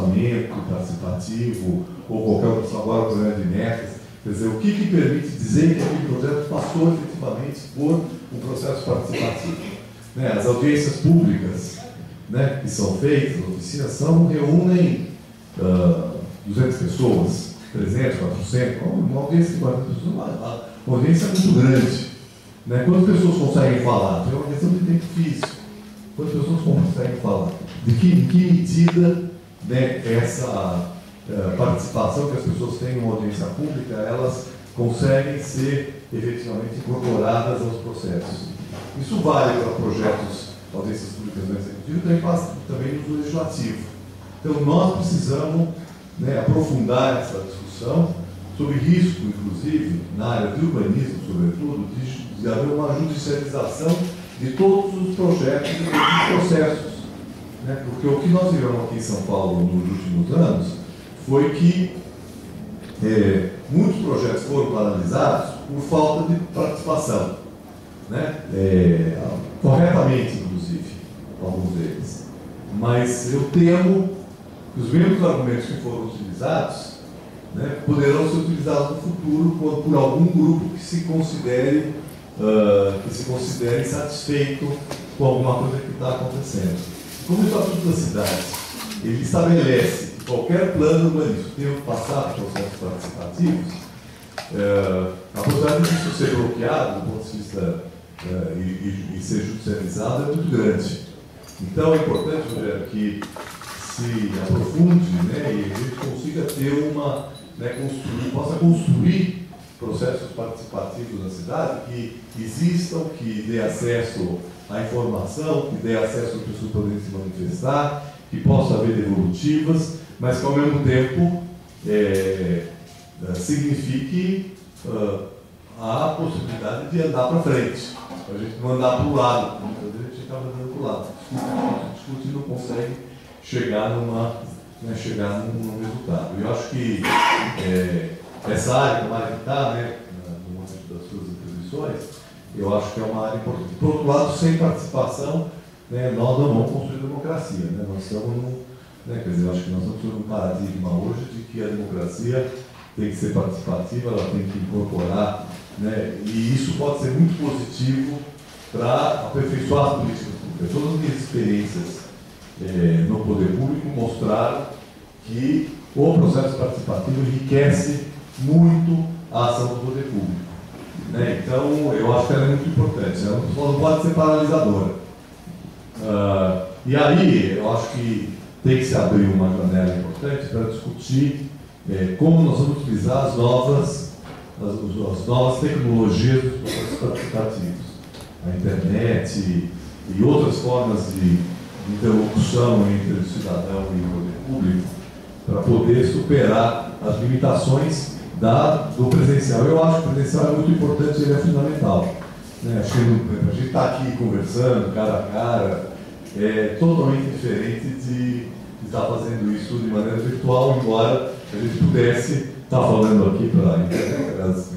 orçamento participativo ou qualquer outro, agora o programa de metas. Quer dizer, o que permite dizer que aquele projeto passou efetivamente por um processo participativo? Né? As audiências públicas, né, que são feitas, as oficinas, reúnem 200 pessoas, 300, 400, uma audiência de 400 pessoas, uma audiência muito grande. Né? Quantas pessoas conseguem falar? É uma questão de tempo físico. Quantas pessoas conseguem falar? Em que medida, né, essa participação que as pessoas têm em uma audiência pública, elas conseguem ser efetivamente incorporadas aos processos? Isso vale para projetos, audiências públicas no executivo e também no legislativo. Então, nós precisamos, né, aprofundar essa discussão sobre risco, inclusive, na área de urbanismo, sobretudo, de haver uma judicialização de todos os projetos e dos processos. Né? Porque o que nós vivemos aqui em São Paulo nos últimos anos foi que muitos projetos foram paralisados por falta de participação. Né? Corretamente, inclusive, alguns deles. Mas eu temo que os mesmos argumentos que foram utilizados, né, poderão ser utilizados no futuro por algum grupo que se considere insatisfeito com alguma coisa que está acontecendo. Como o Estatuto das Cidades, ele estabelece que qualquer plano urbanístico tem que passar por processos participativos, a possibilidade disso ser bloqueado, do ponto de vista e ser judicializado, é muito grande. Então é importante, Rogério, que se aprofunde, né, e a gente consiga ter possa construir processos participativos na cidade que existam, que dê acesso à informação, que dê acesso às pessoas poderem se manifestar, que possa haver devolutivas, mas que ao mesmo tempo signifique a possibilidade de andar para frente, para a gente não andar para o lado, muitas vezes a gente acaba andando para o lado, discute e não consegue chegar num resultado. Eu acho que essa área, como a área que está, né, no momento das suas atribuições, eu acho que é uma área importante. Por outro lado, sem participação, né, nós não vamos construir democracia. Né? Nós estamos quer dizer, eu acho que nós estamos num paradigma hoje de que a democracia tem que ser participativa, ela tem que incorporar, né, e isso pode ser muito positivo para aperfeiçoar as políticas públicas. Todas as minhas experiências no poder público mostraram que o processo participativo enriquece muito a ação do poder público. Né? Então, eu acho que ela é muito importante. Ela não pode ser paralisadora. E aí, eu acho que tem que se abrir uma janela importante para discutir como nós vamos utilizar as novas tecnologias dos processos participativos. A internet e outras formas de interlocução entre o cidadão e o poder público para poder superar as limitações do presencial. Eu acho que o presencial é muito importante, ele é fundamental. Né? Acho que a gente está aqui conversando, cara a cara, é totalmente diferente de estar fazendo isso de maneira virtual, embora a gente pudesse estar falando aqui para a internet,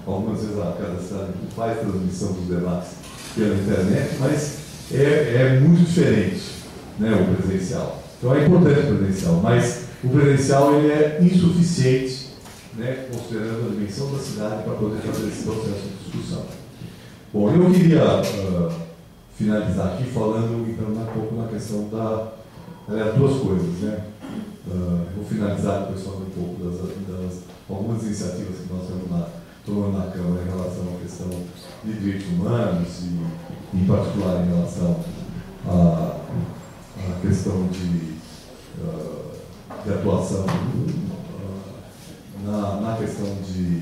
algumas vezes a cada cidade faz transmissão dos debates pela internet, mas é muito diferente, né, o presencial. Então é importante o presencial, mas o presencial ele é insuficiente, né, considerando a dimensão da cidade para poder fazer esse processo de discussão. Bom, eu queria finalizar aqui falando então um pouco na questão duas coisas, né? Vou finalizar depois falando um pouco das algumas iniciativas que nós estamos tomando na Câmara em relação à questão de direitos humanos e, em particular, em relação à questão de atuação na questão de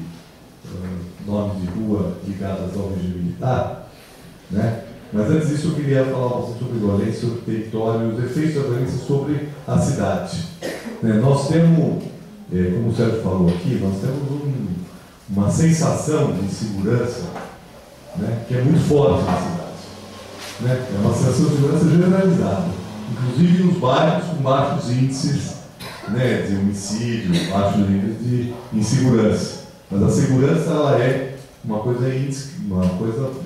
nome de rua ligadas ao regime militar, né? Mas antes disso eu queria falar um pouco sobre violência, sobre território, os efeitos da violência sobre a cidade. Nós temos, como o Sérgio falou aqui, nós temos uma sensação de insegurança, né, que é muito forte na cidade. Né? É uma sensação de segurança generalizada, inclusive nos bairros com baixos índices, né, de homicídio, baixos índices de insegurança. Mas a segurança ela é uma coisa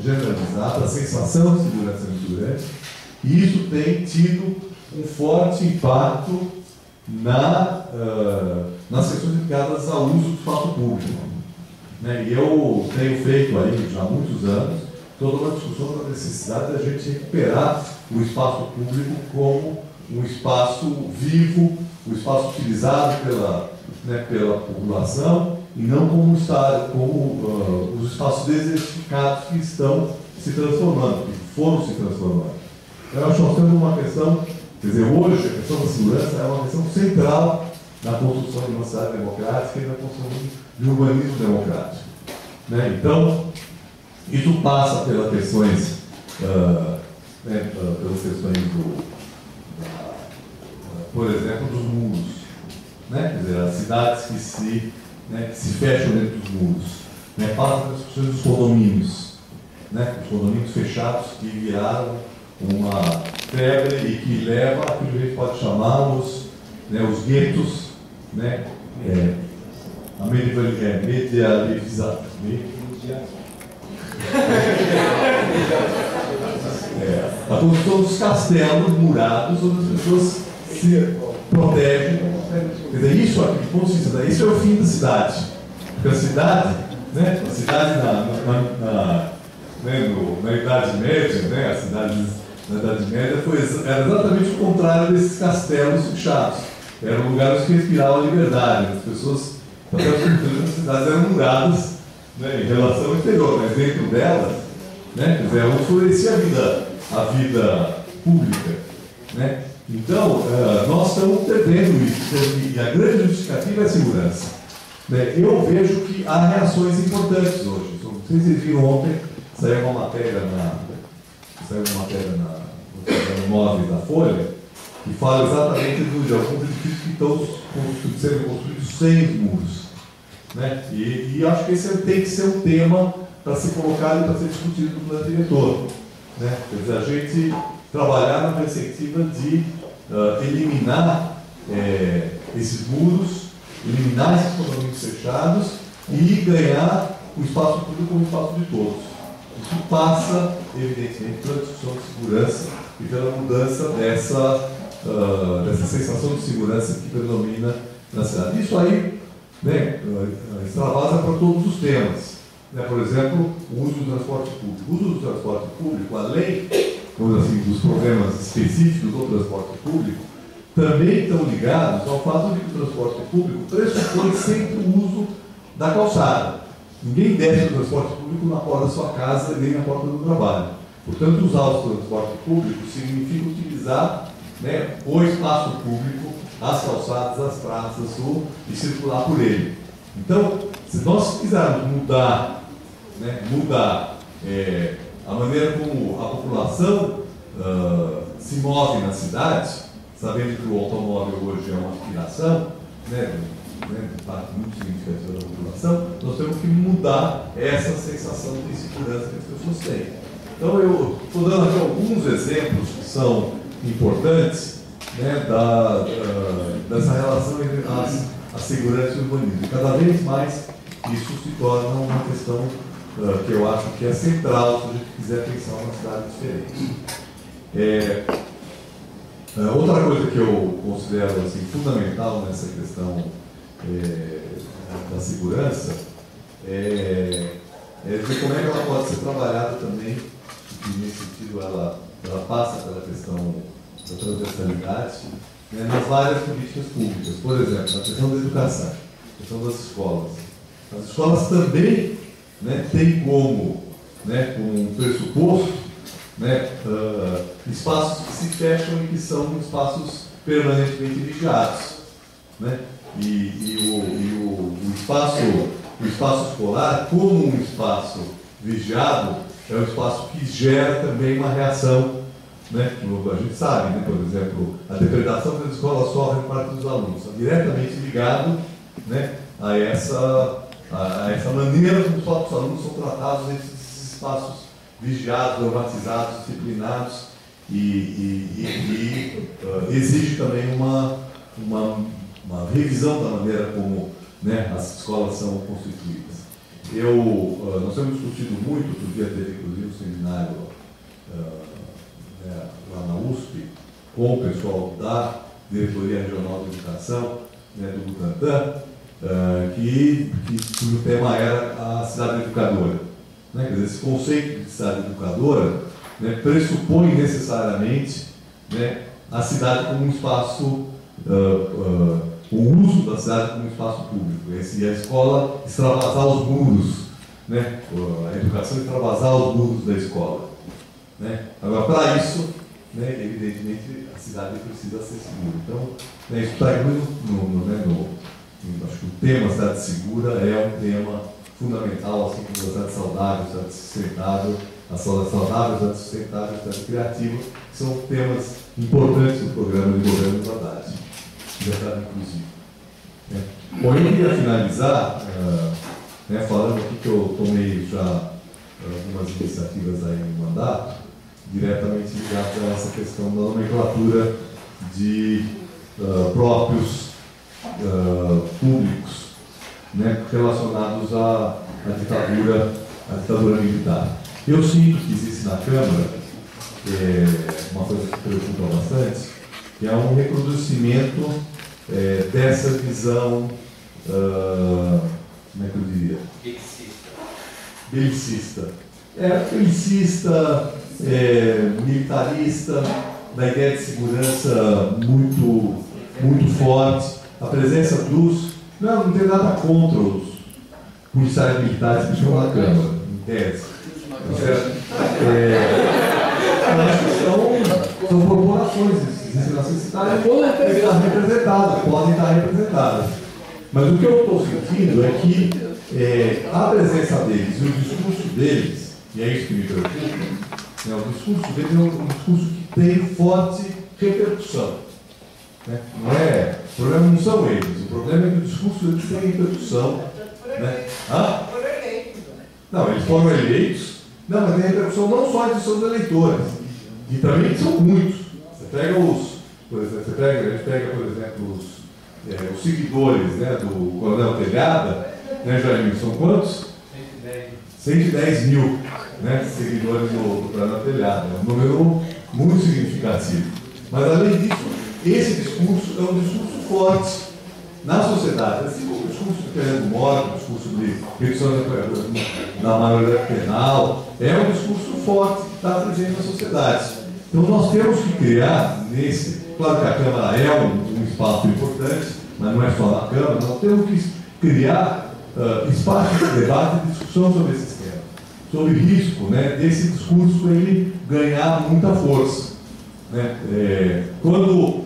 generalizada, a sensação de segurança é muito grande, e isso tem tido um forte impacto nas questões ligadas ao uso do espaço público. Né? E eu tenho feito aí já há muitos anos toda uma discussão da necessidade da gente recuperar o espaço público como um espaço vivo, um espaço utilizado pela população e não como os espaços desertificados que estão se transformando, que foram se transformando. Eu acho que nós temos uma questão, quer dizer, hoje a questão da segurança é uma questão central na construção de uma cidade democrática e na construção de um urbanismo democrático. Né? Então, isso passa pelas questões, por exemplo, dos muros. Né? Quer dizer, as cidades que se fecham dentro dos muros. Né? Passa pelas questões dos condomínios. Né? Os condomínios fechados que viraram uma febre e que leva a que a gente pode chamá-los, né, os guetos, né, a medialização. A construção dos castelos murados, onde as pessoas se protegem. Quer dizer, isso aqui, do ponto de vista, isso é o fim da cidade. Porque a cidade, né, na Idade Média, né, as cidades na Idade Média era exatamente o contrário desses castelos fechados. Eram lugares que respiravam a liberdade. As pessoas, as cidades eram muradas, né, em relação ao exterior, mas dentro delas, né, quer dizer, elas floresciam a vida pública. Né? Então, nós estamos perdendo isso. E a grande justificativa é a segurança. Né? Eu vejo que há reações importantes hoje. Não sei se vocês viram ontem, saiu uma matéria no 9 da Folha, que fala exatamente de alguns edifícios que estão sendo construídos sem muros. Né? E acho que esse tem que ser um tema para ser colocado e para ser discutido no plano diretor. Né? Quer dizer, a gente trabalhar na perspectiva de eliminar esses muros, eliminar esses condomínios fechados e ganhar o espaço público como espaço de todos. Isso passa, evidentemente, pela discussão de segurança e pela mudança dessa sensação de segurança que predomina na cidade. Isso aí, né, extravasa para todos os temas. Né? Por exemplo, o uso do transporte público. O uso do transporte público, além assim, dos problemas específicos do transporte público, também estão ligados ao fato de que o transporte público pressupõe sempre o uso da calçada. Ninguém desce o transporte público na porta da sua casa nem na porta do trabalho. Portanto, usar o transporte público significa utilizar, né, o espaço público, as calçadas, as praças, e circular por ele. Então, se nós quisermos mudar a maneira como a população se move na cidade, sabendo que o automóvel hoje é uma aspiração, né, parte muito significativa da população, nós temos que mudar essa sensação de insegurança que as pessoas têm. Então, eu estou dando aqui alguns exemplos que são importantes, né, dessa relação entre a segurança e o urbanismo. Cada vez mais isso se torna uma questão que eu acho que é central se a gente quiser pensar uma cidade diferente. Outra coisa que eu considero assim, fundamental nessa questão da segurança é ver como é que ela pode ser trabalhada também, e nesse sentido ela passa pela questão da transversalidade, né, nas várias políticas públicas. Por exemplo, na questão da educação, na questão das escolas. As escolas também, né, têm como um pressuposto, né, espaços que se fecham e que são espaços permanentemente vigiados. Né? O espaço escolar, como um espaço vigiado, é um espaço que gera também uma reação, né? A gente sabe, né? Por exemplo, a depredação das escolas sofre por parte dos alunos, está diretamente ligado, né, a essa maneira como os próprios alunos são tratados nesses espaços vigiados, normatizados, disciplinados e exige também uma revisão da maneira como, né, as escolas são constituídas. Nós temos discutido muito, outro dia teve inclusive um seminário lá na USP, com o pessoal Diretoria Regional de Educação, né, do Butantã, cujo tema era a cidade educadora. Né? Quer dizer, esse conceito de cidade educadora, né, pressupõe necessariamente, né, a cidade como um espaço, o uso da cidade como um espaço público. E a escola extravasar os muros, né, a educação extravasar os muros da escola. Né? Agora, para isso, né, evidentemente, a cidade precisa ser segura. Então, né, isso está incluído acho que o tema cidade segura é um tema fundamental, assim como a cidade saudável, a cidade sustentável, a cidade saudável, a cidade sustentável, a cidade criativa, que são temas importantes do programa de governo do Haddad, da cidade inclusiva. Né? Bom, eu queria finalizar né, falando aqui que eu tomei já algumas iniciativas aí no mandato, diretamente ligadas a essa questão da nomenclatura de próprios públicos, né, relacionados à ditadura militar. Eu sinto que existe na Câmara uma coisa que preocupa bastante, que é um reproduzimento dessa visão, como é que eu diria? Belicista. Belicista, militarista, da ideia de segurança muito forte. A presença dos... Não tem nada contra os policiais militares que estão na Câmara, em tese. Acho que são corporações, existem necessidades, podem estar representadas. Mas o que eu estou sentindo é que a presença deles e o discurso deles, e é isso que me preocupa, né, o discurso deles é um discurso que tem forte repercussão. Né? O problema não são eles, o problema é que o discurso deles tem repercussão. Né? Não, eles foram eleitos, não, mas tem repercussão não só de seus eleitores, e também são muitos. Você pega por exemplo, a gente pega, por exemplo, os seguidores, né, do Coronel Telhada, né, Jair, são quantos? 110 mil, né, seguidores do Coronel Telhada. É um número muito significativo. Mas, além disso, esse discurso é um discurso forte na sociedade. Assim como o discurso do Fernando Moro, o discurso de redução da maioridade penal, é um discurso forte que está presente na sociedade. Então, nós temos que criar claro que a Câmara é um espaço importante, mas não é só na Câmara, nós temos que criar espaços de debate e discussão sobre esse tema, sobre o risco, né, desse discurso ele ganhar muita força. Né? Quando,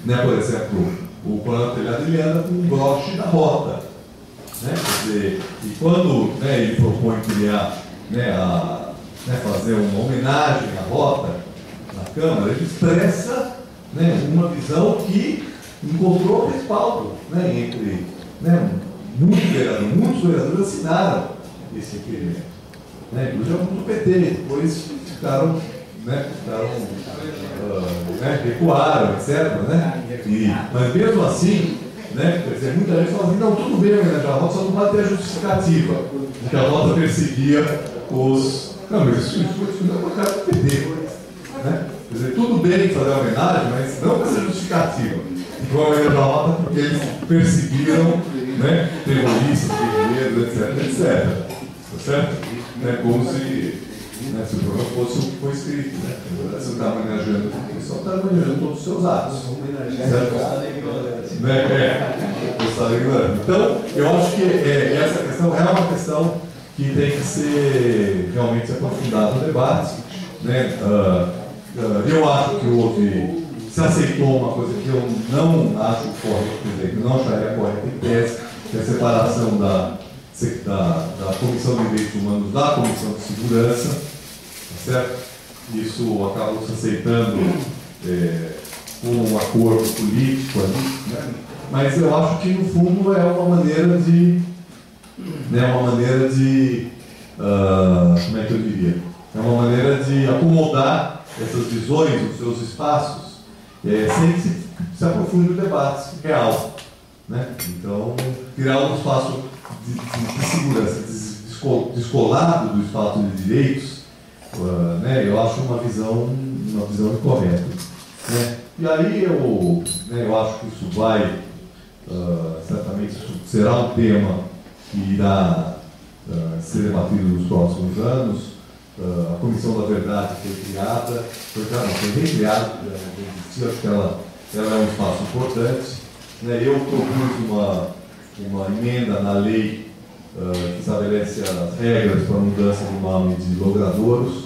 né, por exemplo, o Coronel Telhado ele anda com um broche na rota. Né? Quer dizer, e quando, né, ele propõe criar, né, fazer uma homenagem à rota na Câmara, ele expressa, né, uma visão que encontrou respaldo, né, entre, né, muitos vereadores assinaram esse requerimento. Né, inclusive alguns do PT, depois ficaram, recuaram, etc. Né? Mas mesmo assim, né, quer dizer, muita gente fala assim, não, tudo bem, né, a rota só não vai ter a justificativa, porque a rota perseguia os... Não, mas isso não é uma cara do PT. Né? Quer dizer, tudo bem fazer uma homenagem, mas não vai ser justificativa. Igual a da rota, porque eles perseguiram, né, terroristas, guerreiros, etc. Tá certo? Né, como se... se o programa fosse o que foi escrito, né? Você não está homenageando a Constituição, está homenageando todos os seus atos. Você está lembrando. Então, eu acho que essa questão é uma questão que tem que ser realmente aprofundada no debate. Né? Eu acho que se aceitou uma coisa que eu não acho correta, que eu não acharia correta em tese, que é a separação da Comissão de Direitos Humanos da Comissão de Segurança. Certo? Isso acabou se aceitando com um acordo político ali, né? Mas eu acho que no fundo é uma maneira de, como é que eu diria? É uma maneira de acomodar essas visões nos seus espaços sem que se aprofunde o debate real, né? Então, criar um espaço de segurança descolado do espaço de direitos, eu acho uma visão incorreta. Né? E aí eu acho que isso vai, certamente isso será um tema que irá ser debatido nos próximos anos. A Comissão da Verdade foi criada, foi recriada, já existia, acho que ela é um espaço importante. Eu propus uma emenda na lei que estabelece as regras para a mudança do nome de logradouros,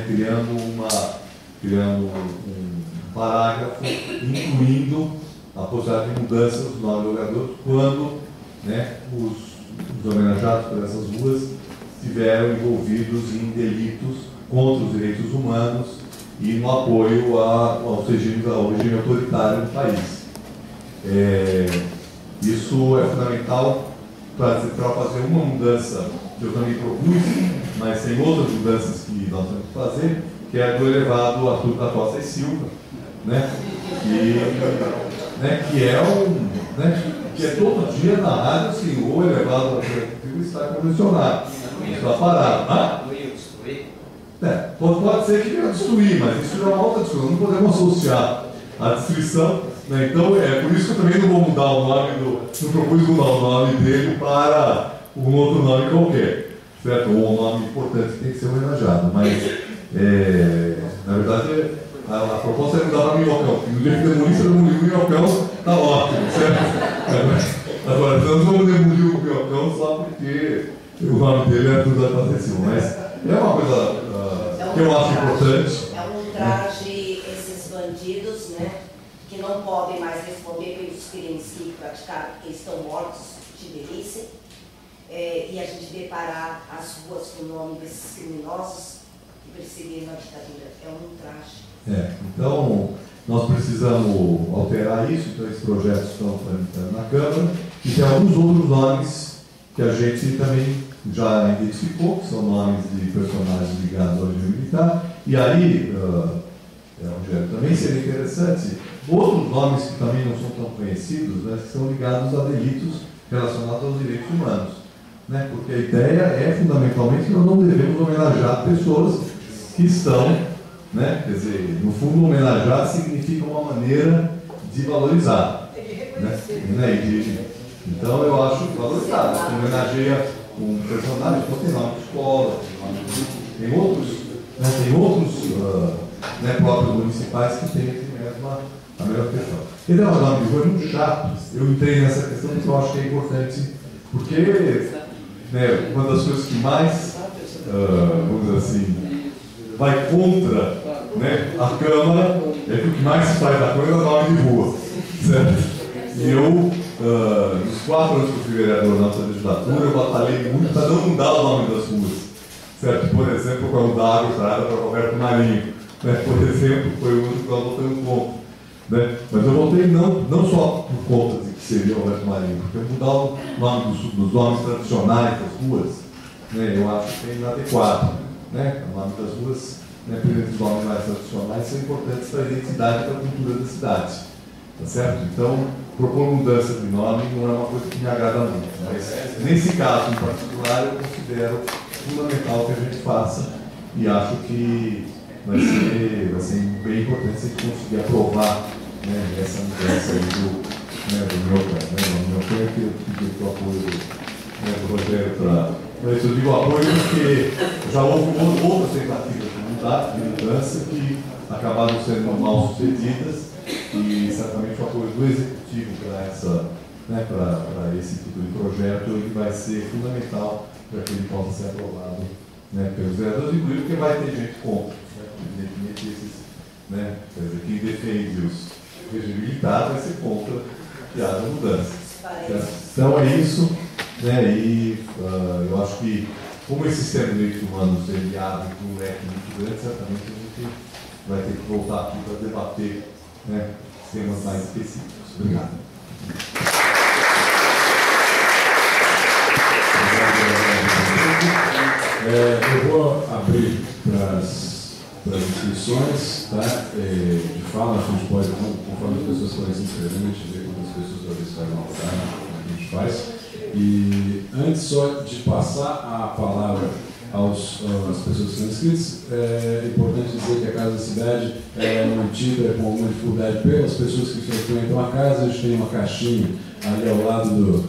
criando um parágrafo incluindo a possibilidade de mudança dos nomes de logradouros quando os homenageados por essas ruas estiveram envolvidos em delitos contra os direitos humanos e no apoio ao regime autoritário do país. Isso é fundamental para fazer uma mudança que eu também propus, mas tem outras mudanças que nós temos que fazer, que é do elevado Arthur da Costa e Silva, que é todo dia na rádio, assim, o elevado Arthur está convencionado, está parado. Pode ser que venha destruir, mas isso é uma outra discussão, não podemos associar a destruição. Então, é por isso que eu também não vou mudar o nome não propus mudar o nome dele para um outro nome qualquer, certo? Ou um nome importante que tem que ser homenageado, mas, na verdade, a proposta é mudar para Minhocão. No dia que demolisse, o Minhocão está ótimo, certo? Agora, nós não vamos demolir o Minhocão só porque o nome dele é tudo acessível, mas é uma coisa que eu acho importante. É um ultraje esses bandidos, que não podem mais responder pelos crimes que praticaram, porque estão mortos de velhice, e a gente deparar as ruas com o nome desses criminosos que perseguiram a ditadura. É um ultraje. Então, nós precisamos alterar isso, então esses projetos estão tramitando na Câmara, e tem alguns outros nomes que a gente também já identificou, que são nomes de personagens ligados ao regime militar, e aí, Rogério, também seria interessante outros nomes que também não são tão conhecidos, que são ligados a delitos relacionados aos direitos humanos. Porque a ideia é, fundamentalmente, que nós não devemos homenagear pessoas que estão, quer dizer, no fundo, homenagear significa uma maneira de valorizar. Então, eu acho que valorizar. Você homenageia um personagem, então tem nome de escola, tem outros próprios municipais que têm a melhor questão. Então, o nome de rua é muito chato. Eu entrei nessa questão porque eu acho que é importante, porque uma das coisas que mais, vamos dizer assim, vai contra a Câmara é que o que mais se faz da Câmara é o nome de rua, certo? E eu, nos 4 anos que eu fui vereador na nossa legislatura, eu batalhei muito para não mudar o nome das ruas, certo? Por exemplo, para mudar a Água para Roberto Marinho, por exemplo, foi o único que nós votamos contra. Mas eu votei não só por conta de que seria o Roberto Marinho, porque mudar o nome dos nomes tradicionais das ruas, eu acho que é inadequado. O nome das ruas, por os nomes mais tradicionais, são importantes para a identidade e para a cultura da cidade. Tá certo? Então, propor mudança de nome não é uma coisa que me agrada muito. Mas, nesse caso em particular, eu considero fundamental que a gente faça e acho que vai ser bem importante se a gente conseguir aprovar essa mudança aí do meu plano. Eu pedi o apoio do Rogério para isso. Eu digo apoio porque já houve outras tentativas de mudança que acabaram sendo mal sucedidas e certamente o apoio do Executivo para esse tipo de projeto ele vai ser fundamental para que ele possa ser aprovado pelos vereadores, inclusive porque vai ter gente contra. Evidentemente, quem defende os regime militar vai ser contra que haja mudança. Então é isso, e eu acho que, como esse sistema de direitos humanos ele abre um leque muito grande, certamente a gente vai ter que voltar aqui para debater temas mais específicos. Obrigado. Eu vou abrir para as inscrições, de fala, a gente pode, conforme as pessoas forem se inscrevendo, a gente vê quantas pessoas talvez fazem uma como a gente faz. E antes só de passar a palavra às pessoas que são inscritas. É importante dizer que a Casa da Cidade é mantida com alguma dificuldade pelas pessoas que frequentam a casa. A gente tem uma caixinha ali ao lado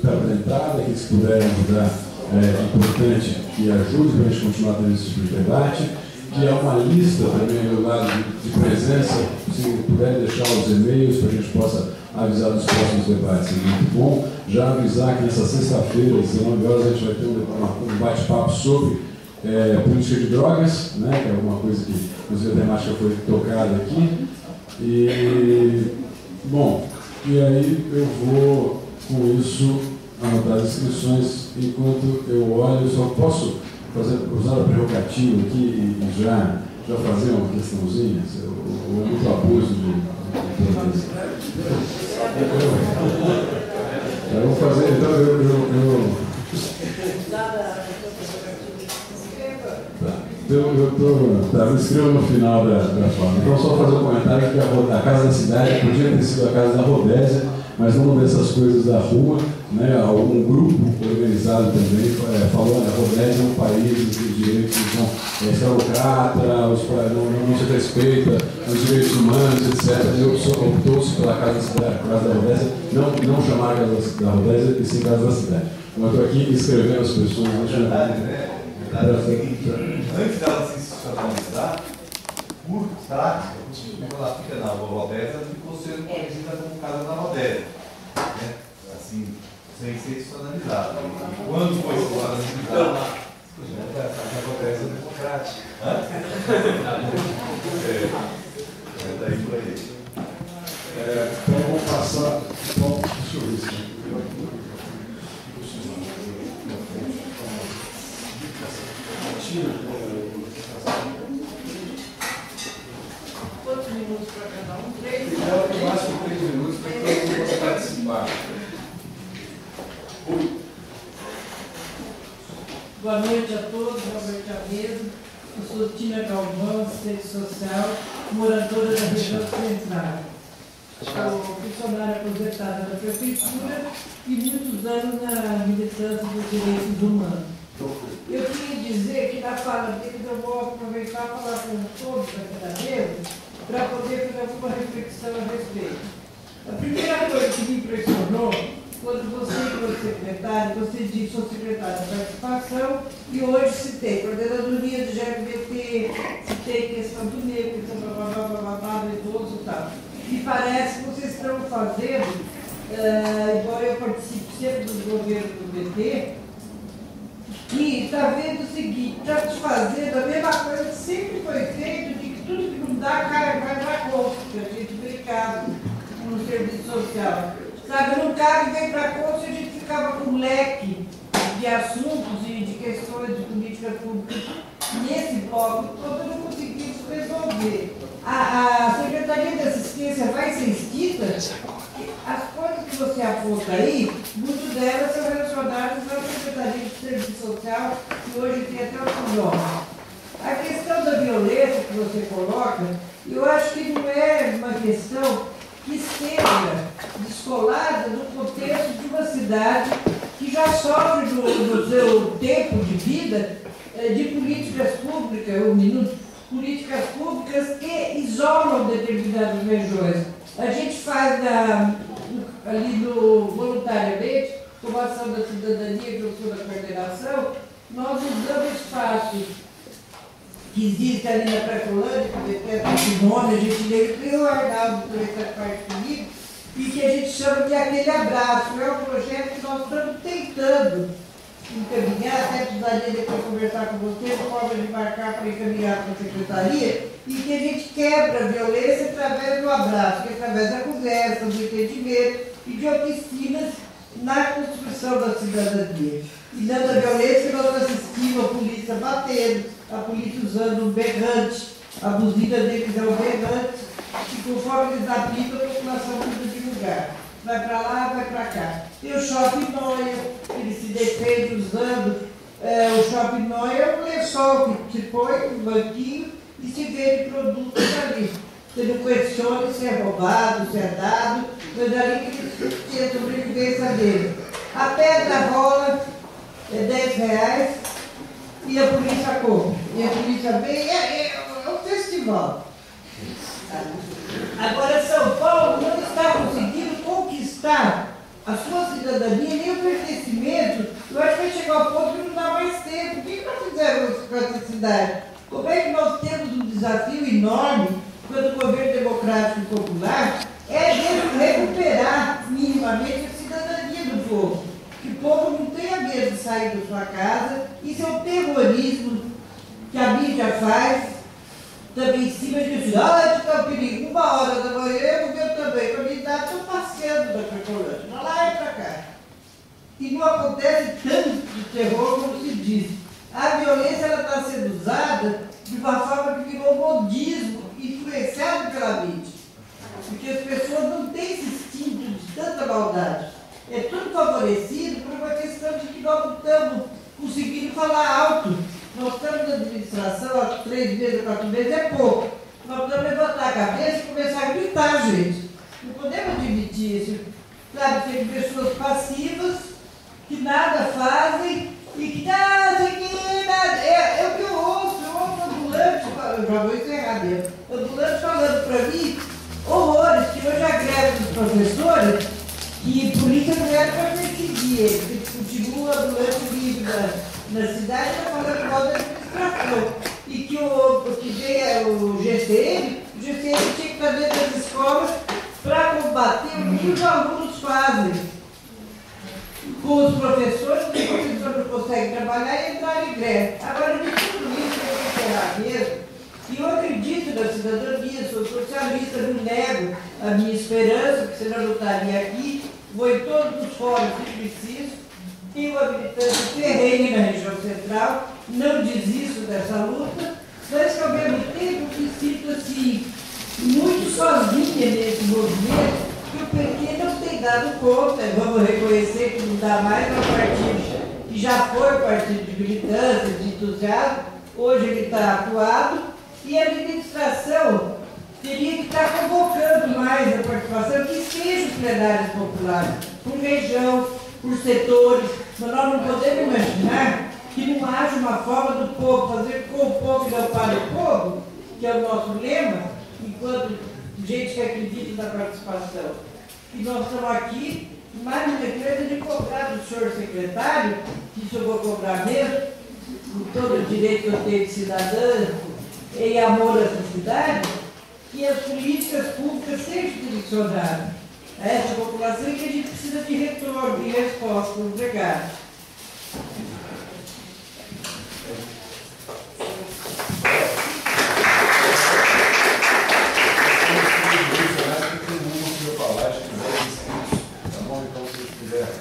da entrada, que se puderem ajudar, é importante que ajude para a gente continuar tendo esse tipo de debate, que é uma lista também do lado de presença, se puderem deixar os e-mails para que a gente possa avisar dos próximos debates. É muito bom já avisar que nessa sexta-feira, às 19 horas, a gente vai ter um bate-papo sobre política de drogas, né, que é alguma coisa que, inclusive, a temática foi tocada aqui. E, bom, e aí eu vou, com isso, anotar as inscrições. Enquanto eu olho, só posso usar a prerrogativa aqui e já fazer uma questãozinha? Ou é muito abuso de eu vou fazer, então eu me inscrevo no final da forma. Então, só fazer um comentário que a Casa da Cidade podia ter sido a Casa da Rodésia, mas uma dessas coisas da rua, né, algum grupo organizado também falou que a Rodésia é um país de direitos que são escravocrata, não se respeita os direitos humanos, etc. Optou-se pela Casa da Cidade, Casa da Rodésia, não chamar a Casa da Rodésia, e sim Casa da Cidade. Eu estou aqui escrevendo as pessoas. Antes dela se institucionalizar, por prática, quando ela fica na Rodésia, ela ficou sendo conhecida como Casa da Rodésia, né? Assim, sem ser institucionalizada. Quando foi institucionalizada, a Rodésia é democrática. Daí por aí. Então, vamos passar. Bom, deixa eu ver se. Quantos minutos para cada um? 3 minutos? No máximo 3 minutos para que todo mundo possa participar. Boa noite a todos, boa noite à mesa. Eu sou Tina Galvão, assistente social, moradora da região central. Sou funcionária aposentada da prefeitura e muitos anos na militância dos direitos humanos. Eu queria dizer que na fala deles eu vou aproveitar e falar com todos aqui da mesa para poder fazer alguma reflexão a respeito. A primeira coisa que me impressionou, quando você foi secretário, você disse, sou secretária da participação, e hoje citei coordenadoria do LGBT, citei questão do negro, questão do idoso e tal. E parece que vocês estão fazendo, embora eu participe sempre dos governos do PT, e está vendo o seguinte, está fazendo a mesma coisa que sempre foi feito, de que tudo que não dá, cara, vai para conta, que a gente brincava no serviço social. Sabe, não cabe, vem para conta, e a gente ficava com um leque de assuntos e de questões de política pública nesse bloco, todo não conseguimos resolver. A Secretaria de Assistência vai ser extinta? As coisas que você aponta aí, muitas delas são relacionadas à Secretaria de Serviço Social, que hoje tem até outro nome. A questão da violência que você coloca, eu acho que não é uma questão que seja descolada no contexto de uma cidade que já sofre do seu tempo de vida de políticas públicas, políticas públicas que isolam determinadas regiões. A gente faz ali no voluntariamente, como ação da cidadania, que eu sou da coordenação, nós usamos espaços que existem ali na Cracolândia, que é patrimônio, a gente criou o Arnaldo também faz parte comigo, e que a gente chama de aquele abraço. É um projeto que nós estamos tentando encaminhar, até precisaria depois conversar com você, forma de marcar para encaminhar para a secretaria, e que a gente quebra a violência através do abraço, que é através da conversa, do entendimento e de oficinas na construção da cidadania. E não da violência que nós assistimos a polícia batendo, a polícia usando um berrante, a buzina deles é um berrante, e conforme eles aplicam, a população muda de lugar. Vai para lá, vai para cá. Tem o Shopping Noia, ele se defende usando o Shopping Noia, é um lençol que se põe um banquinho e se vende produtos ali. Você não questiona se é roubado, se é dado, mas ali que tem a sobrevivência dele. A pedra rola, R$10 e a polícia compra. E a polícia vem, é um festival. Agora, São Paulo não está conseguindo conquistar a sua cidadania, nem o pertencimento. Eu acho que vai chegar ao ponto que não dá mais tempo. O que nós fizemos com essa cidade? Como é que nós temos um desafio enorme, quando o governo democrático e popular é de recuperar minimamente a cidadania do povo. Que o povo não tenha medo de sair da sua casa. Isso é um terrorismo que a mídia faz, também em cima de dizer, está um perigo, 1h da manhã, o meu também, candidato, estou passeando da Cracolândia, não lá e para cá. E não acontece tanto de terror como se diz. A violência está sendo usada de uma forma que virou modismo, influenciado pela mídia. Porque as pessoas não têm esse instinto de tanta maldade. É tudo favorecido por uma questão de que nós não estamos conseguindo falar alto. Nós estamos na administração há 3 meses, 4 meses, é pouco. Nós precisamos levantar a cabeça e começar a gritar, gente. Não podemos admitir isso. Sabe, tem pessoas passivas que nada fazem e que nada. É o que eu ouço ambulante, eu já vou encerrar mesmo, ambulante falando para mim horrores, que hoje a greve dos professores, que a polícia não era para perseguir eles, continua ambulante livre na cidade, está falando mal da administração. E que veio o GCM tinha que estar dentro das escolas para combater o que os alunos fazem. Com os professores não conseguem trabalhar e entrar em greve. Agora, de tudo isso, eu vou encerrar mesmo, e eu acredito na cidadania, sou socialista, não nego a minha esperança, que senão eu não estaria aqui, vou em todos os fóruns que preciso, tenho uma militância ferrenha na região central, não desisto dessa luta, mas que ao mesmo tempo me sinto assim, muito sozinha nesse movimento, que o PT não tem dado conta, vamos reconhecer que não dá mais ao partido que já foi partido de militância, de entusiasmo, hoje ele está atuado, e a administração teria que estar convocando mais a participação, que seja os plenários populares, por região, por setores, mas nós não podemos imaginar que não haja uma forma do povo fazer com o povo e não para o povo, que é o nosso lema, enquanto gente que acredita na participação. E nós estamos aqui, mais uma coisa de cobrar do senhor secretário, que isso eu vou cobrar mesmo, com todo o direito que eu tenho de cidadã, em amor a essa cidade, que as políticas públicas sejam direcionadas a essa população e que a gente precisa de retorno e resposta. Obrigada.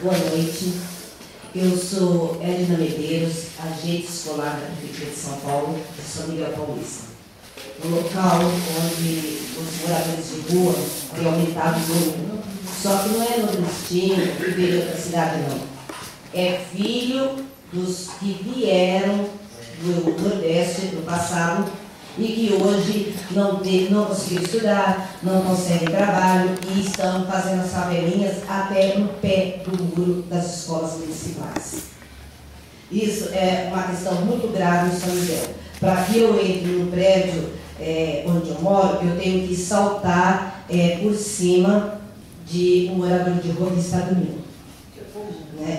Boa noite, eu sou Edna Medeiros, agente escolar da Prefeitura de São Paulo, de São Miguel Paulista. Um local onde os moradores de rua têm aumentado o número. Só que não é nordestino que veio da cidade, não. É filho dos que vieram do Nordeste no passado e que hoje não conseguiram estudar, não conseguem trabalho e estão fazendo as favelinhas até no pé do muro das escolas municipais. Isso é uma questão muito grave em São Miguel. Para que eu entre no prédio onde eu moro, eu tenho que saltar por cima de um morador de rua que está dormindo.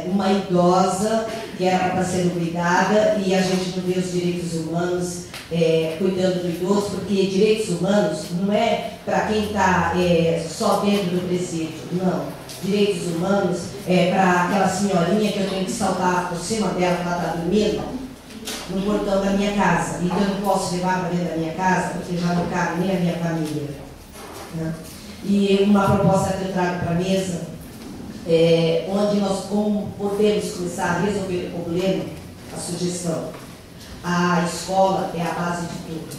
Uma idosa que era para ser cuidada e a gente não vê os direitos humanos cuidando do idoso, porque direitos humanos não é para quem está só dentro do presídio, não. Direitos humanos é para aquela senhorinha que eu tenho que saltar por cima dela, que ela está dormindo, no portão da minha casa. Então eu não posso levar para dentro da minha casa, porque já não cabe nem a minha família. Né? E uma proposta que eu trago para a mesa, onde nós podemos começar a resolver o problema, a sugestão. A escola é a base de tudo.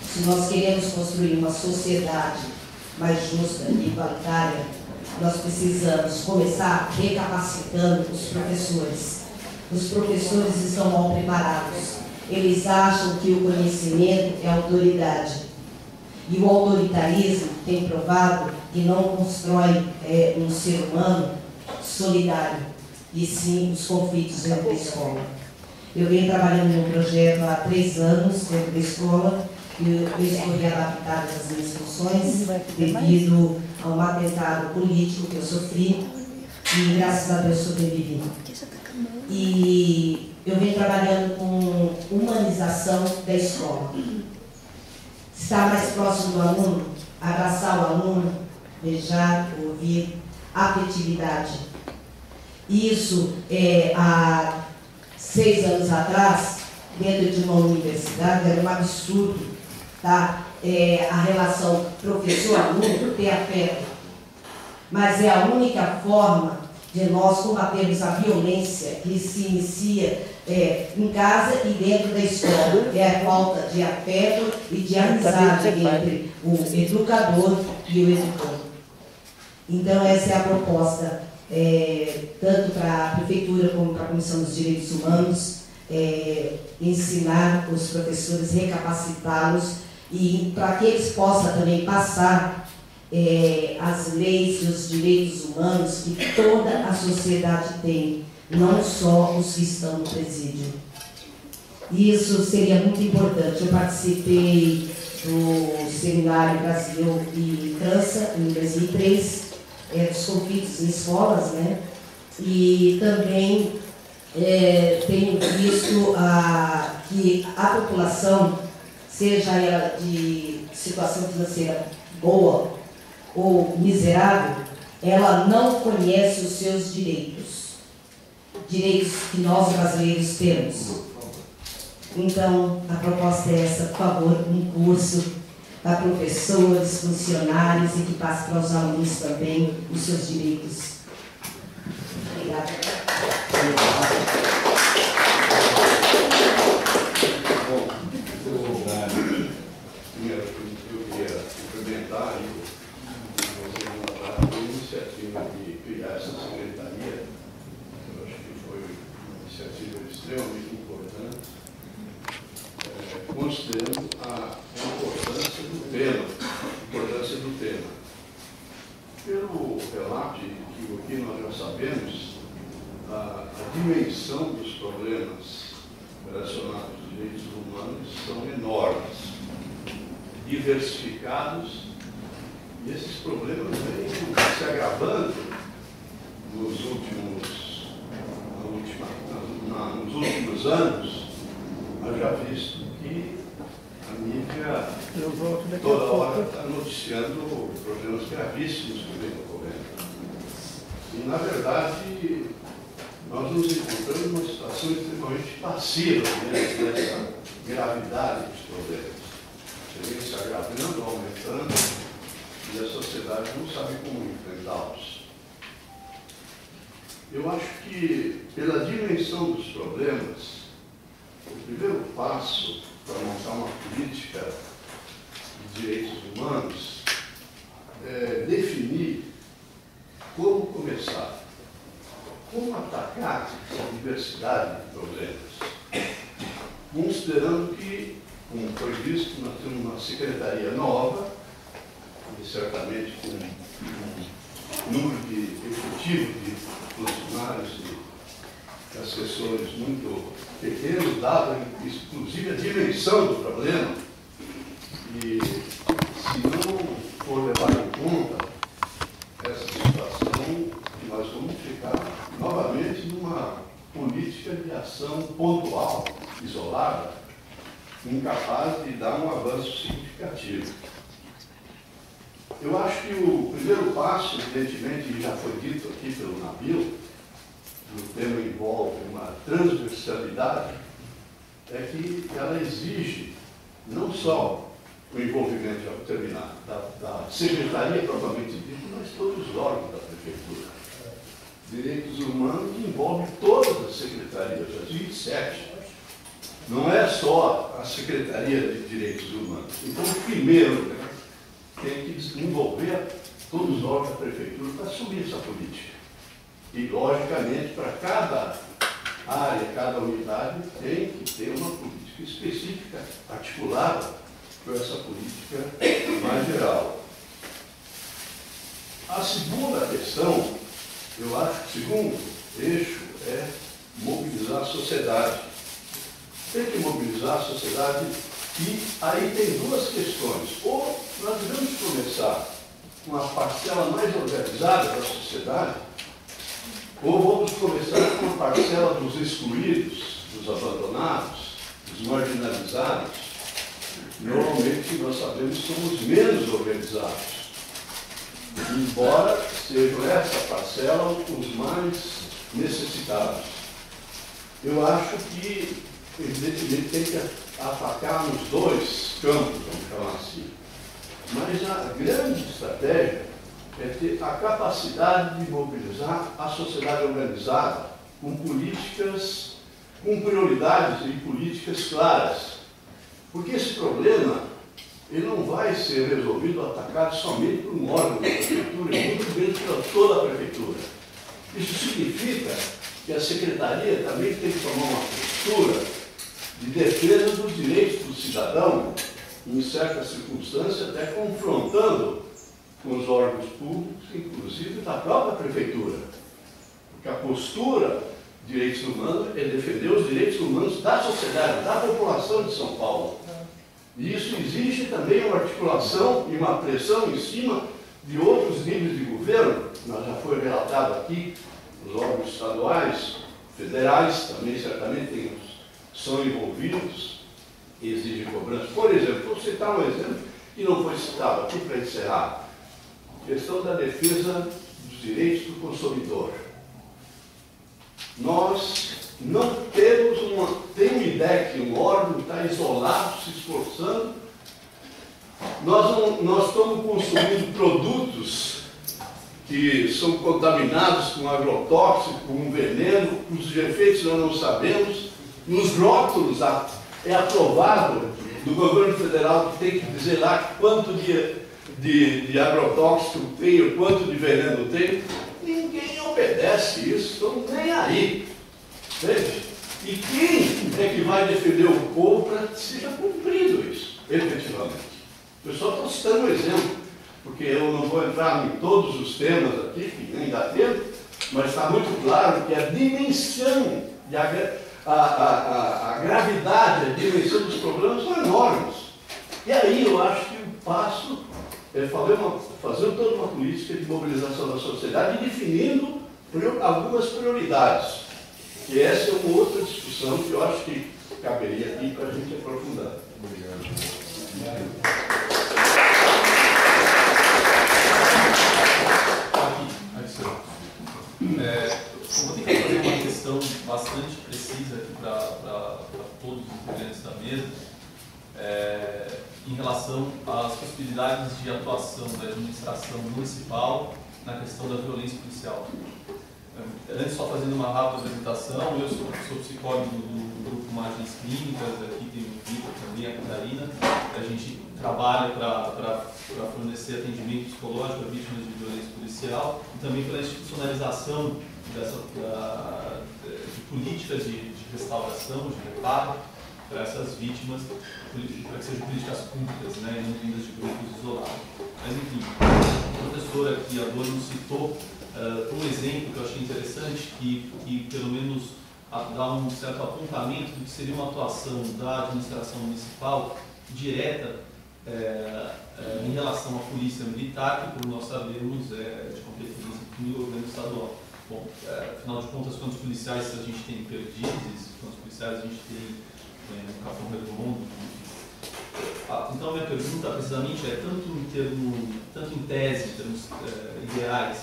Se nós queremos construir uma sociedade mais justa e igualitária, nós precisamos começar recapacitando os professores. Os professores estão mal preparados. Eles acham que o conhecimento é autoridade. E o autoritarismo tem provado que não constrói um ser humano solidário. e sim os conflitos dentro da escola. Eu venho trabalhando em um projeto há 3 anos dentro da escola, e eu estou readaptada às minhas funções devido a um atentado político que eu sofri e, graças a Deus, sobrevivi. E eu venho trabalhando com humanização da escola. Estar mais próximo do aluno, abraçar o aluno, beijar, ouvir, afetividade. Isso, há 6 anos atrás, dentro de uma universidade, era um absurdo, tá? A relação professor-aluno ter afeto. Mas é a única forma de nós combatermos a violência que se inicia em casa e dentro da escola. É a falta de afeto e de amizade entre o educador e o educando. Então, essa é a proposta, tanto para a Prefeitura como para a Comissão dos Direitos Humanos, ensinar os professores, recapacitá-los, e para que eles possam também passar as leis e os direitos humanos que toda a sociedade tem, não só os que estão no presídio. Isso seria muito importante. Eu participei do Seminário Brasil e França, em 2003, dos conflitos em escolas, né? E também tenho visto que a população, seja ela de situação financeira boa ou miserável, ela não conhece os seus direitos. Direitos que nós brasileiros temos. Então, a proposta é essa, por favor, um curso para professores, funcionários e que passe para os alunos também os seus direitos. Obrigada. Eu queria cumprimentar a iniciativa de criar essa secretaria. Eu acho que foi uma iniciativa extremamente importante, considerando a importância do tema. Pelo relato que nós já sabemos, a dimensão dos problemas relacionados aos direitos humanos são enormes, diversificados, e esses problemas vêm se agravando nos últimos anos. Haja visto que a mídia toda hora está noticiando problemas gravíssimos que vêm ocorrendo. E, na verdade, nós nos encontramos numa situação extremamente passiva dessa gravidade dos problemas. Você vem se agravando, aumentando, e a sociedade não sabe como enfrentá-los. Eu acho que, pela dimensão dos problemas, o primeiro passo para montar uma política de direitos humanos é definir como começar, como atacar essa diversidade de problemas, considerando que, como foi visto, nós temos uma secretaria nova, e certamente com um número efetivo de funcionários e assessores muito pequenos, dado inclusive a dimensão do problema. E se não for levar em conta essa situação, nós vamos ficar novamente numa política de ação pontual, isolada, incapaz de dar um avanço significativo. Eu acho que o primeiro passo, evidentemente, já foi dito aqui pelo Nabil, o tema envolve uma transversalidade, é que ela exige não só o envolvimento, já vou terminar, da secretaria propriamente dita, mas todos os órgãos da prefeitura. Direitos humanos envolve todas as secretarias, as 27. Não é só a Secretaria de Direitos Humanos. Então, primeiro, tem que envolver todos os órgãos da prefeitura para assumir essa política. E, logicamente, para cada área, cada unidade, tem que ter uma política específica, articulada por essa política mais geral. A segunda questão, eu acho que, segundo eixo é mobilizar a sociedade. Tem que mobilizar a sociedade e aí tem duas questões. Ou nós devemos começar com a parcela mais organizada da sociedade, ou vamos começar com a parcela dos excluídos, dos abandonados, dos marginalizados. Normalmente nós sabemos que somos menos organizados, embora sejam essa parcela os mais necessitados. Eu acho que, evidentemente, tem que atacar nos dois campos, vamos chamar assim. Mas a grande estratégia é ter a capacidade de mobilizar a sociedade organizada com políticas, com prioridades e políticas claras. Porque esse problema ele não vai ser resolvido, atacado somente por um órgão da prefeitura, e muito menos por toda a prefeitura. Isso significa que a secretaria também tem que tomar uma postura de defesa dos direitos do cidadão, em certas circunstâncias, até confrontando com os órgãos públicos, inclusive da própria prefeitura. Porque a postura de direitos humanos é defender os direitos humanos da sociedade, da população de São Paulo. E isso exige também uma articulação e uma pressão em cima de outros níveis de governo. Nós já foi relatado aqui, os órgãos estaduais, federais, também certamente são envolvidos e exigem cobrança. Por exemplo, vou citar um exemplo que não foi citado aqui para encerrar. A questão da defesa dos direitos do consumidor. Nós não temos tem uma ideia que um órgão está isolado, se esforçando. Nós estamos consumindo produtos que são contaminados com agrotóxico, com veneno, cujos efeitos nós não sabemos. Nos rótulos é aprovado do governo federal que tem que dizer lá quanto de agrotóxico tem, quanto de veneno tem. Ninguém obedece isso, estão nem aí. Entende? E quem é que vai defender o povo para que seja cumprido isso, efetivamente? Eu só estou citando um exemplo, porque eu não vou entrar em todos os temas aqui, que nem dá tempo, mas está muito claro que a dimensão e a gravidade, a dimensão dos problemas são enormes. E aí eu acho que o passo é fazer toda uma política de mobilização da sociedade e definindo algumas prioridades. E essa é uma outra discussão que eu acho que caberia aqui para a gente aprofundar. Obrigado. Eu vou ter que fazer uma questão bastante precisa aqui para todos os integrantes da mesa, em relação às possibilidades de atuação da administração municipal na questão da violência policial. Antes, só fazendo uma rápida apresentação, eu sou psicólogo do grupo Margens Clínicas, aqui tem o Vitor também, a Catarina. A gente trabalha para fornecer atendimento psicológico a vítimas de violência policial e também pela institucionalização de políticas de restauração, de reparo para essas vítimas, para que sejam políticas públicas, né, e não vindas de grupos isolados. Mas, enfim, a professora aqui, a Dona, citou um exemplo que eu achei interessante, que pelo menos dá um certo apontamento do que seria uma atuação da administração municipal direta em relação à polícia militar, que, como nós sabemos, é de competência do governo estadual. Bom, afinal de contas, quantos policiais a gente tem perdizes, quantos policiais a gente tem no Capão Redondo. Então, a minha pergunta, precisamente, é tanto em tese, em termos ideais,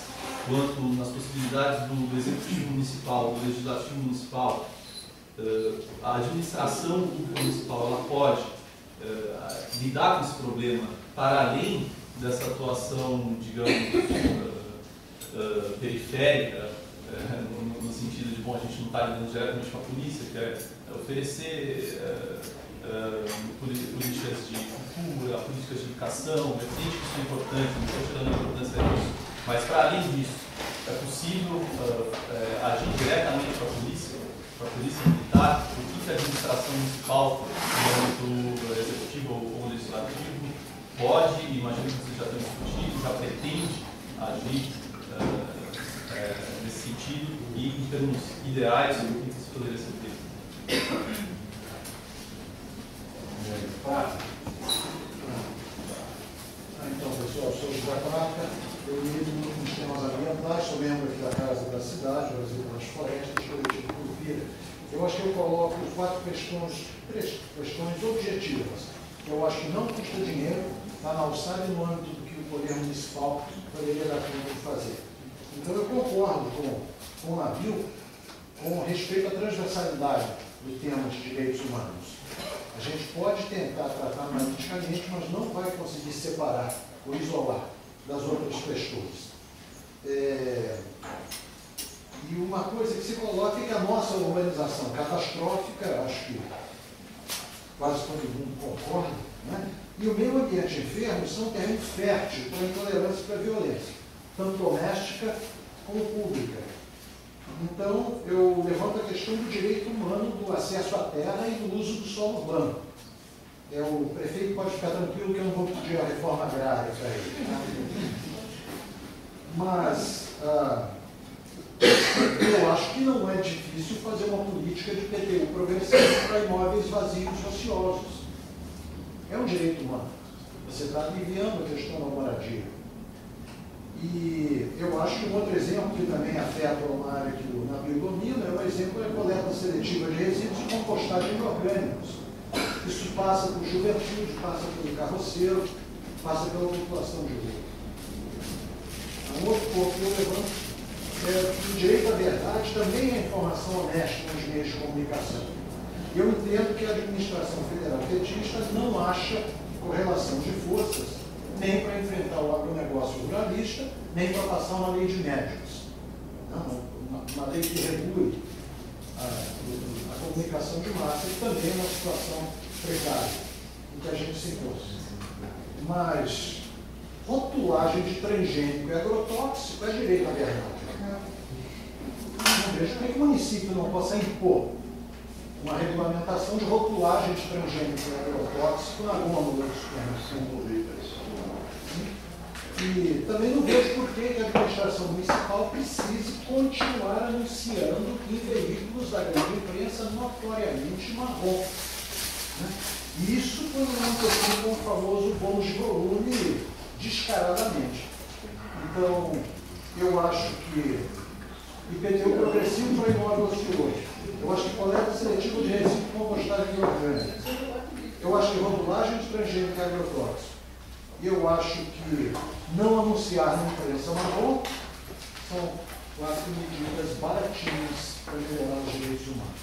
quanto nas possibilidades do Executivo Municipal, do Legislativo Municipal. A administração pública municipal, ela pode lidar com esse problema para além dessa atuação, digamos, periférica, no sentido de, bom, a gente não está lidando diretamente com a polícia, que é oferecer políticas de cultura, políticas de educação, vertente que isso é importante, não estou tirando a importância disso, mas para além disso, é possível agir diretamente com a polícia militar, o que a administração municipal, no âmbito executivo ou legislativo, pode, imagino que vocês já tenham discutido, já pretende agir nesse sentido, e em termos ideais, o que isso poderia ser feito? Então, pessoal, sou José Prata, eu lido nos temas ambientais, sou membro aqui da Casa da Cidade, Brasil das Florestas, coletivo Curupira. Eu acho que eu coloco três questões objetivas. Eu acho que não custa dinheiro, está na alçada e no âmbito do que o poder municipal poderia dar conta de fazer. Então, eu concordo com o navio com respeito à transversalidade do tema de direitos humanos. A gente pode tentar tratar analiticamente, mas não vai conseguir separar ou isolar das outras questões. E uma coisa que se coloca é que a nossa urbanização catastrófica, acho que quase todo mundo concorda, né? E o meio ambiente enfermo são terreno fértil para a intolerância e para a violência, tanto doméstica como pública. Então, eu levanto a questão do direito humano do acesso à terra e do uso do solo urbano. O prefeito pode ficar tranquilo que eu não vou pedir a reforma agrária para ele. Mas eu acho que não é difícil fazer uma política de PTU progressivo para imóveis vazios ociosos. É um direito humano. Você está aliviando a questão da moradia. E eu acho que um outro exemplo que também afeta uma área que o navio domina é o exemplo da coleta seletiva de resíduos e compostagem de orgânicos. Isso passa por juventude, passa pelo carroceiro, passa pela população de rua. Um outro ponto que eu levanto é que o direito à verdade também é informação honesta nos meios de comunicação. Eu entendo que a administração federal petista não acha correlação de forças nem para enfrentar o agronegócio ruralista, nem para passar uma lei de médios. Não, uma lei que regule a comunicação de massa, que também é uma situação precária em que a gente se encontra. Mas rotulagem de transgênico e agrotóxico é direito à verdade. Não vejo como é que o município não possa impor uma regulamentação de rotulagem de transgênico e agrotóxico na gôndola dos supermercados. E também não vejo por que a administração municipal precise continuar anunciando em veículos da grande imprensa notoriamente marrom. Né? Isso quando não acontecer com o famoso bônus de volume descaradamente. Então, eu acho que IPTU progressivo para imóvel ocioso. Eu acho que coleta seletiva de resíduos e compostagem orgânica. Eu acho que rotulagem de transgênico e agrotóxico. E eu acho que não anunciar na imprensa marrom são 4 medidas baratinhas para melhorar os direitos humanos.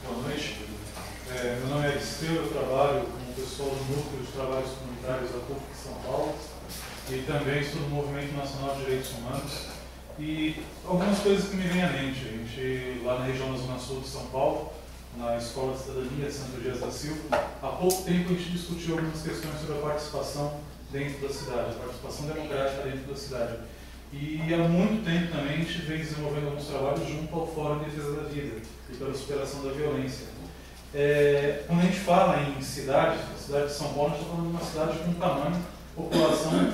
Boa noite. Meu nome é Aristeu, eu trabalho como pessoal do Núcleo de Trabalhos Comunitários da PUC de São Paulo e também estudo o Movimento Nacional de Direitos Humanos. E algumas coisas que me vêm à mente. A gente, lá na região da Zona Sul de São Paulo, na Escola de Cidadania de Santo Dias da Silva, há pouco tempo a gente discutiu algumas questões sobre a participação dentro da cidade, a participação democrática dentro da cidade. E há muito tempo também a gente vem desenvolvendo alguns trabalhos junto ao Fórum de Defesa da Vida e pela superação da violência. Quando a gente fala em cidade, a cidade de São Paulo, a gente está falando de uma cidade com tamanho, população,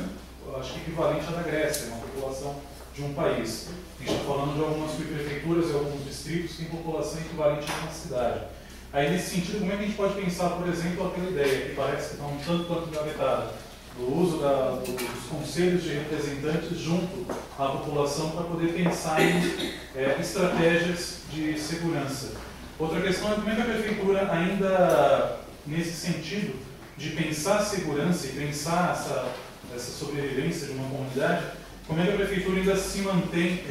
acho que equivalente à da Grécia, uma população de um país. A gente está falando de algumas subprefeituras e alguns distritos que têm população equivalente a uma cidade. Aí, nesse sentido, como é que a gente pode pensar, por exemplo, aquela ideia que parece que está um tanto quanto engavetada, do uso dos conselhos de representantes junto à população para poder pensar em estratégias de segurança. Outra questão é como é que a prefeitura, ainda nesse sentido de pensar segurança e pensar essa sobrevivência de uma comunidade, como é que a prefeitura ainda se mantém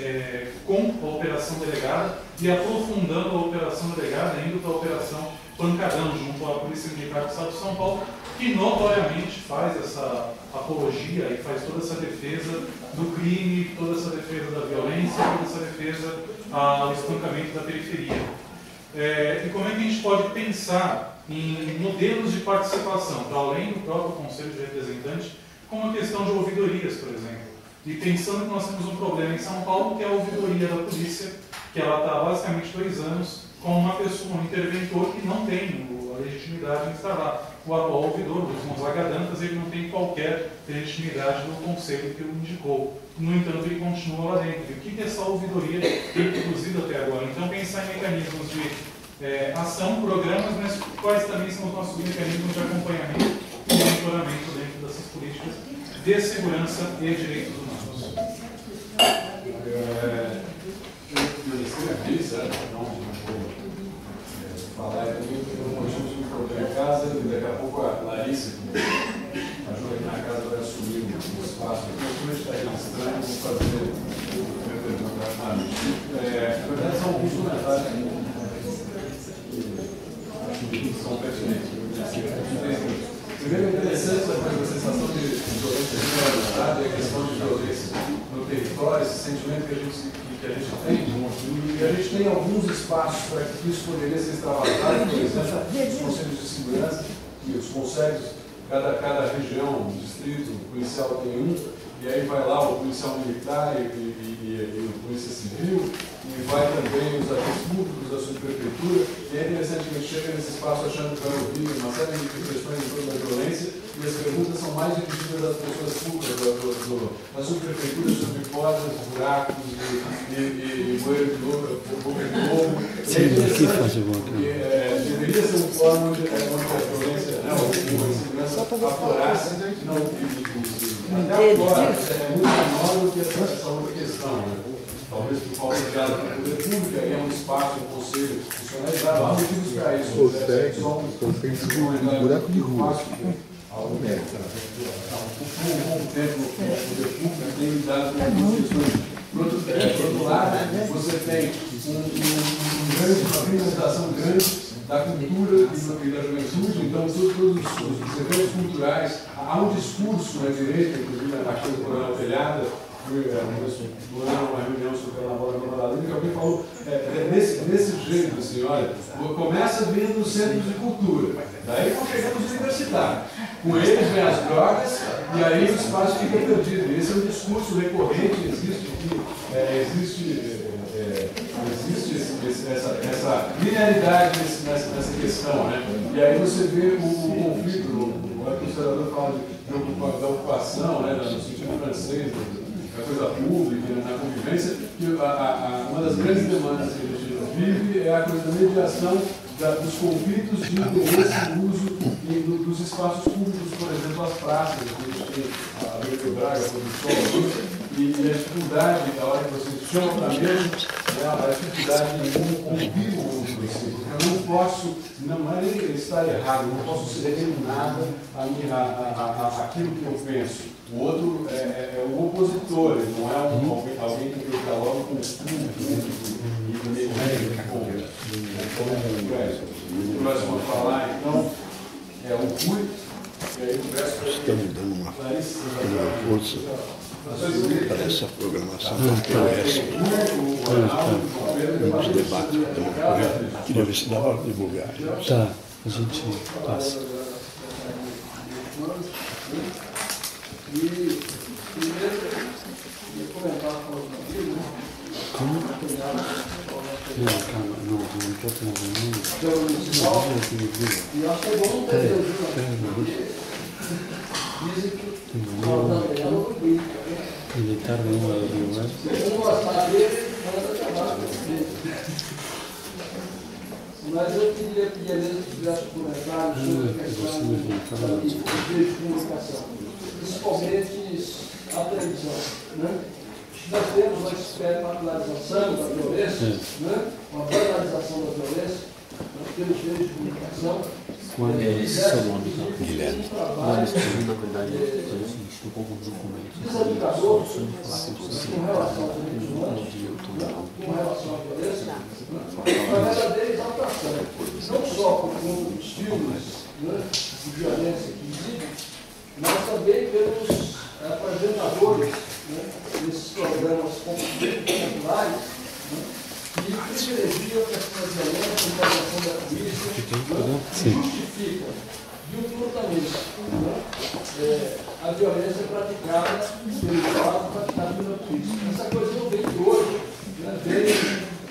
com a operação delegada e aprofundando a operação delegada, indo para a operação pancadão junto à Polícia Militar do Estado de São Paulo, que notoriamente faz essa apologia e faz toda essa defesa do crime, toda essa defesa da violência, toda essa defesa ao espancamento da periferia. E como é que a gente pode pensar em modelos de participação, para além do próprio Conselho de Representantes, como a questão de ouvidorias, por exemplo. E pensando que nós temos um problema em São Paulo, que é a ouvidoria da polícia, que ela está basicamente 2 anos com uma pessoa, um interventor que não tem a legitimidade em estar lá. O atual ouvidor, Luiz Gonzaga Dantas, ele não tem qualquer legitimidade do conselho que o indicou. No entanto, ele continua lá dentro. E o que essa ouvidoria tem produzido até agora? Então, pensar em mecanismos de ação, programas, mas quais também são os nossos mecanismos de acompanhamento e monitoramento dentro dessas políticas de segurança e direitos humanos. Eu escrevi, certo? Não vou falar aqui, eu não estou em casa, e daqui a pouco a Larissa, que ajuda aqui na casa, vai assumir o espaço. Como a gente está registrando, vou fazer minha pergunta à Larissa. Na verdade, são alguns comentários que acho que são pertinentes. Primeiro, é interessante essa sensação de violência generalizada e a questão de violência no território, esse sentimento que a gente tem. E a gente tem alguns espaços para que isso poderia ser extravasado, por exemplo, os conselhos de segurança, e os conselhos, cada região, distrito policial tem um, e aí vai lá o policial militar e o polícia civil, e vai também os agentes públicos da subprefeitura, e é interessante que a gente chega nesse espaço achando que vai ouvir uma série de questões em torno da violência, e as perguntas são mais dirigidas às pessoas públicas da subprefeitura sobre portas, buracos e bueiro de lobo, boca de lobo. Deveria ser um fórum onde a violência, a segurança aflorasse, não até agora é muito menor do que essa outra questão, né? Talvez por falta de diálogo com o poder público, aí é um espaço, um conselho institucionalizado, há motivos para isso. Um buraco de rua. Há um bom tempo no poder público tem lidado com algumas questões. Por outro lado, você tem uma representação grande da cultura e da juventude, então todos os eventos culturais, há um discurso na direita, inclusive aqui no Coronel Telhada, uma reunião sobre a bola da Madalena, que alguém falou desse jeito, assim, olha, começa vindo dos centros de cultura, daí vão chegando os universitários, com eles vem as drogas, e aí o espaço fica perdido. Esse é um discurso recorrente, existe essa linearidade nessa questão, né? E aí você vê o conflito, o historiador fala da ocupação, né, no sentido francês, da coisa pública, na convivência, que uma das grandes demandas que a gente vive é a coisa da mediação dos conflitos de interesse no uso dos espaços públicos, por exemplo, as praças, que a gente tem a Avenida Braga, a Produção, e a dificuldade, na hora que você chama para mesa, a dificuldade de ouvir o outro, porque eu não posso, não é nem estar errado, eu não posso ser determinada aquilo que eu penso. O outro é o opositor, ele não é alguém que dialoga com o público e meio o próximo a falar, então, é o Rui, e aí o resto estamos dando uma força para essa programação que nos debates. Queria ver se dava para divulgar. Tá, a gente passa. E primeiro, eu comentar com os amigos. Como? Não, calma, não estou falando. E eu acho que é bom ter dizem que ele tarda uma hora, não é? se eu gostar dele, manda acabar. Mas eu queria pedir a mesmo que tivesse comentários sobre a questão da de comunicação, principalmente a televisão, né? Nós temos uma espetacularização da violência, né? Uma banalização da violência, nós temos meios de comunicação. Quando é seu nome, Guilherme. na verdade, é o seguinte, estou com alguns documentos. Desadvogado, com com relação aos direitos humanos, com relação à violência, uma verdadeira exaltação, não só por conta dos filmes, né, de violência que existem, mas também pelos apresentadores, né, desses programas populares, né, que privilegiam a questão da violência, a intervenção da polícia, justifica violentamente, né, a violência praticada pelo Estado, praticada pela polícia. Essa coisa não vem de hoje, né, desde o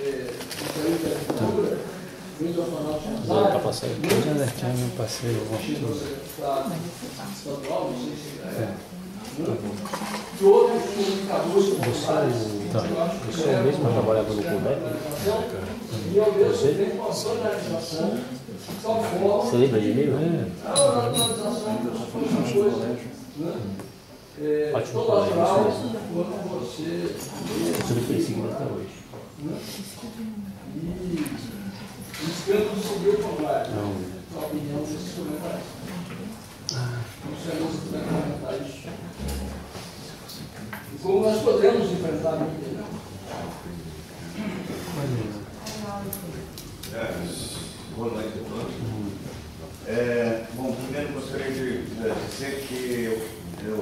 período da ditadura, Tá passando coisa, né? Não passei alguma coisa. E outros comunicadores como Você é o mesmo trabalhador do CUDEP? e ao mesmo tempo a sonorização de tal forma Você lembra de mim? a organização das coisas, Ótimo tão natural colégio. quando você Eu sou perseguido até hoje. e buscando seguir o contrário, a opinião desses comentários. Não sei se você vai comentar isso. E como nós podemos enfrentar a mídia? Boa noite a todos. Bom, primeiro gostaria de dizer que eu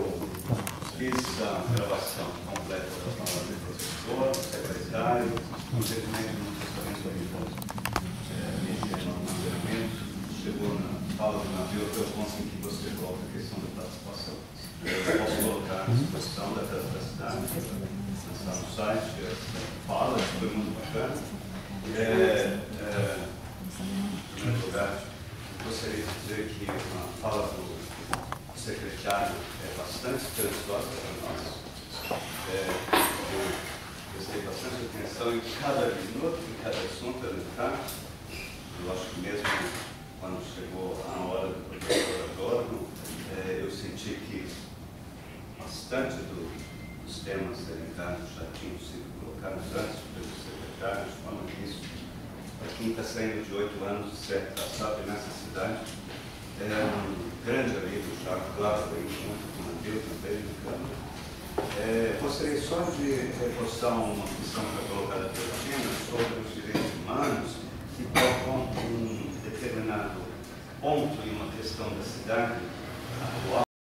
fiz a gravação completa da fala do professor, do secretário, infelizmente não gostaria de no treinamento, chegou na fala do navio, eu consto que você coloca a questão da participação. Eu posso colocar a disposição da cidade, está no site, fala, foi muito bacana. Em primeiro lugar, gostaria de dizer que a fala do secretário é bastante esperançosa para nós. Eu prestei bastante atenção em cada minuto, em cada assunto elementar. Eu acho que mesmo quando chegou a hora do professor Adorno, eu senti que bastante dos temas elementares já tinham sido colocados antes pelo secretário, de forma que isso, para quem está saindo de 8 anos de certo passado nessa cidade, é um grande amigo, já claro, junto com o Deus também, no câmara. Gostaria só de reforçar uma questão que foi colocada pela Tina sobre os direitos humanos, que tocam um determinado ponto em uma questão da cidade atual.